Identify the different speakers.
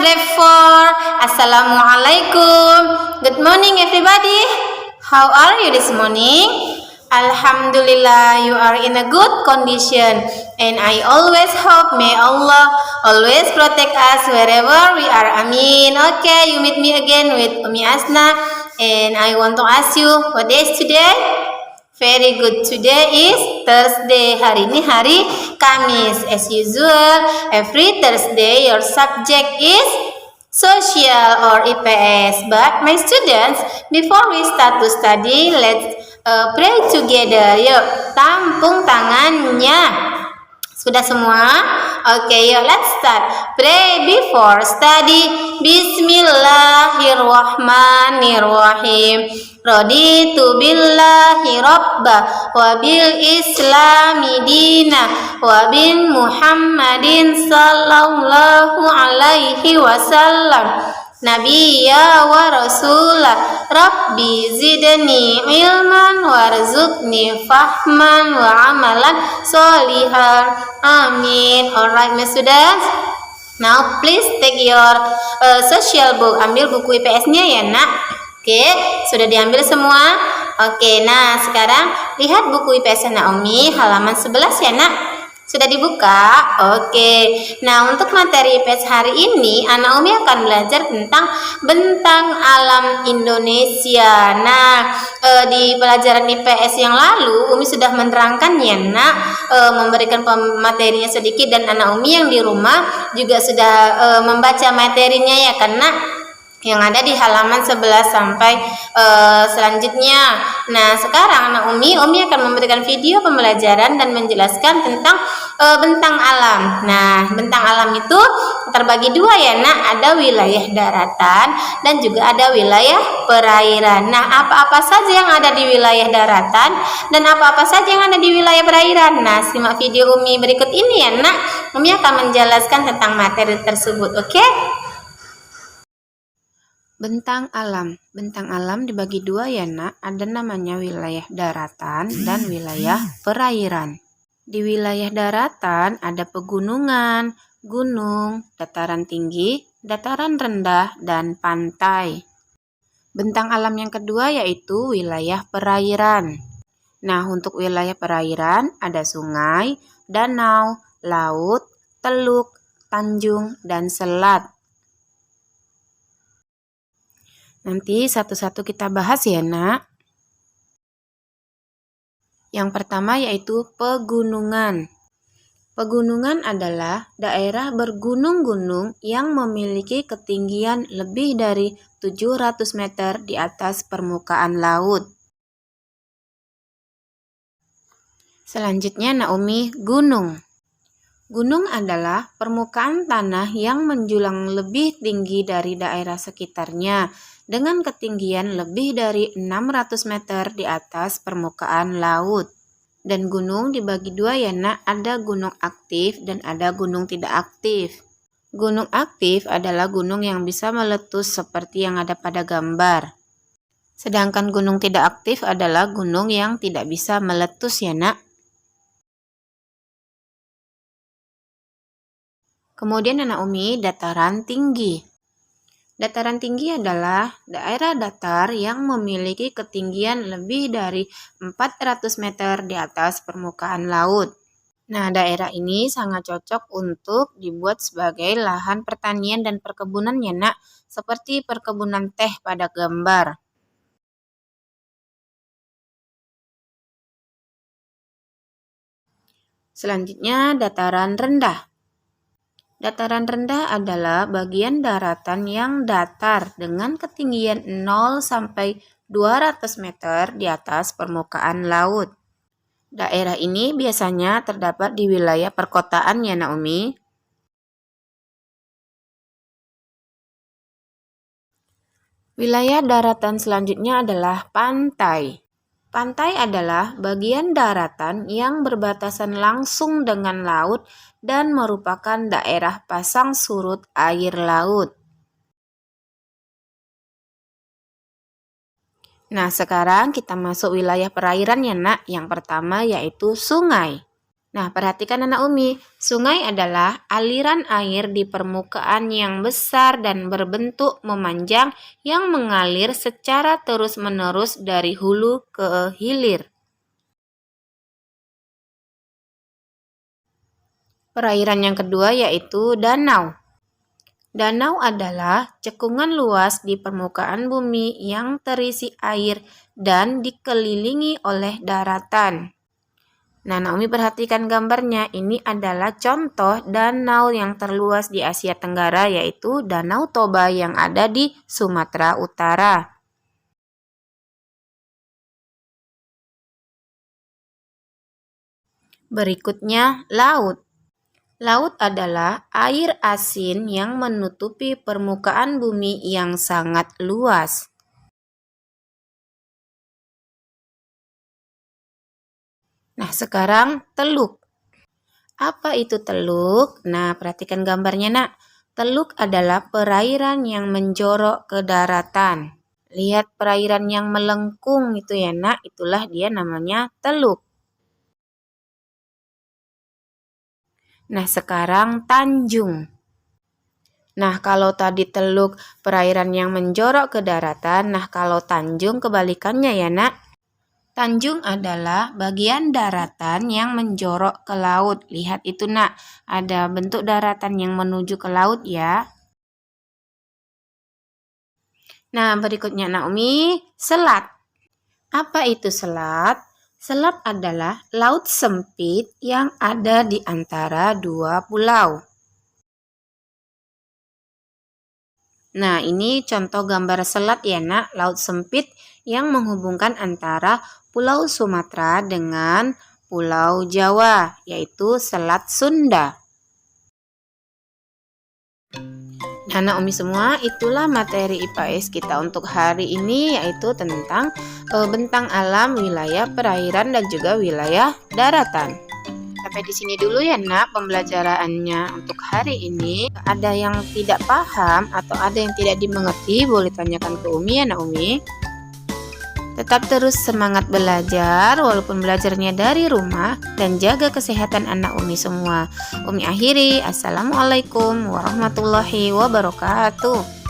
Speaker 1: grade 4. Assalamualaikum. Good morning everybody. How are you this morning? Alhamdulillah, you are in a good condition, and I always hope may Allah always protect us wherever we are. Amin. Okay, you meet me again with Umi Asna, and I want to ask you, what day is today? Very good. Today is Thursday. Hari ini hari Kamis. As usual, every Thursday your subject is social or IPS. But my students, before we start to study, let's pray together. Yuk, tampung tangannya. Sudah semua? Okay, yuk let's start. Pray before study. Bismillahirrahmanirrahim. Raditu billahi rabba wa bil islami dina wa bin Muhammadin sallallahu alaihi wasallam nabiyya wa rasulah. Rabbi zidni ilman warzuqni fahman wa amalan solihan. Amin. Alright my students, now please take your social book. Ambil buku IPS-nya ya nak. Oke, sudah diambil semua? Oke, nah sekarang lihat buku IPS Naomi halaman 11 ya nak. Sudah dibuka? Oke. Nah, untuk materi IPS hari ini, Naomi akan belajar tentang bentang alam Indonesia. Nah, di pelajaran IPS yang lalu, Umi sudah menerangkannya nak, memberikan materinya sedikit, dan Naomi yang di rumah juga sudah membaca materinya ya karena yang ada di halaman 11 sampai selanjutnya. Nah, sekarang Umi akan memberikan video pembelajaran dan menjelaskan tentang bentang alam. Nah, bentang alam itu terbagi dua ya nak, ada wilayah daratan dan juga ada wilayah perairan. Nah, apa-apa saja yang ada di wilayah daratan dan apa-apa saja yang ada di wilayah perairan. Nah, simak video Umi berikut ini ya nak. Umi akan menjelaskan tentang materi tersebut, oke? Bentang alam. Bentang alam dibagi dua ya nak, ada namanya wilayah daratan dan wilayah perairan. Di wilayah daratan ada pegunungan, gunung, dataran tinggi, dataran rendah, dan pantai. Bentang alam yang kedua yaitu wilayah perairan. Nah, untuk wilayah perairan ada sungai, danau, laut, teluk, tanjung, dan selat. Nanti satu-satu kita bahas ya nak. Yang pertama yaitu pegunungan. Pegunungan adalah daerah bergunung-gunung yang memiliki ketinggian lebih dari 700 meter di atas permukaan laut. Selanjutnya Naomi, gunung. Gunung adalah permukaan tanah yang menjulang lebih tinggi dari daerah sekitarnya dengan ketinggian lebih dari 600 meter di atas permukaan laut. Dan gunung dibagi dua ya nak, ada gunung aktif dan ada gunung tidak aktif. Gunung aktif adalah gunung yang bisa meletus seperti yang ada pada gambar. Sedangkan gunung tidak aktif adalah gunung yang tidak bisa meletus ya nak. Kemudian Naomi, dataran tinggi. Dataran tinggi adalah daerah datar yang memiliki ketinggian lebih dari 400 meter di atas permukaan laut. Nah, daerah ini sangat cocok untuk dibuat sebagai lahan pertanian dan perkebunan ya nak, seperti perkebunan teh pada gambar. Selanjutnya, dataran rendah. Dataran rendah adalah bagian daratan yang datar dengan ketinggian 0 sampai 200 meter di atas permukaan laut. Daerah ini biasanya terdapat di wilayah perkotaan ya Naomi. Wilayah daratan selanjutnya adalah pantai. Pantai adalah bagian daratan yang berbatasan langsung dengan laut dan merupakan daerah pasang surut air laut. Nah, sekarang kita masuk wilayah perairan ya nak. Yang pertama yaitu sungai. Nah, perhatikan anak Umi, sungai adalah aliran air di permukaan yang besar dan berbentuk memanjang yang mengalir secara terus-menerus dari hulu ke hilir. Perairan yang kedua yaitu danau. Danau adalah cekungan luas di permukaan bumi yang terisi air dan dikelilingi oleh daratan. Nah, Naomi perhatikan gambarnya. Ini adalah contoh danau yang terluas di Asia Tenggara, yaitu Danau Toba yang ada di Sumatera Utara. Berikutnya, laut. Laut adalah air asin yang menutupi permukaan bumi yang sangat luas. Nah, sekarang teluk. Apa itu teluk? Nah, perhatikan gambarnya, Nak. Teluk adalah perairan yang menjorok ke daratan. Lihat perairan yang melengkung itu ya, Nak. Itulah dia namanya teluk. Nah, sekarang tanjung. Nah, kalau tadi teluk perairan yang menjorok ke daratan, nah kalau tanjung kebalikannya ya, Nak. Tanjung adalah bagian daratan yang menjorok ke laut. Lihat itu, Nak. Ada bentuk daratan yang menuju ke laut ya. Nah, berikutnya Naomi, selat. Apa itu selat? Selat adalah laut sempit yang ada di antara dua pulau. Nah, ini contoh gambar selat ya, Nak. Laut sempit yang menghubungkan antara Pulau Sumatera dengan Pulau Jawa, yaitu Selat Sunda. Nah, Anak Umi semua, itulah materi IPS kita untuk hari ini, yaitu tentang bentang alam, wilayah perairan, dan juga wilayah daratan. Sampai di sini dulu ya, Nak, pembelajarannya untuk hari ini. Ada yang tidak paham atau ada yang tidak dimengerti, boleh tanyakan ke Umi ya, Nak Umi. Tetap terus semangat belajar walaupun belajarnya dari rumah dan jaga kesehatan anak Umi semua. Umi akhiri, Assalamualaikum warahmatullahi wabarakatuh.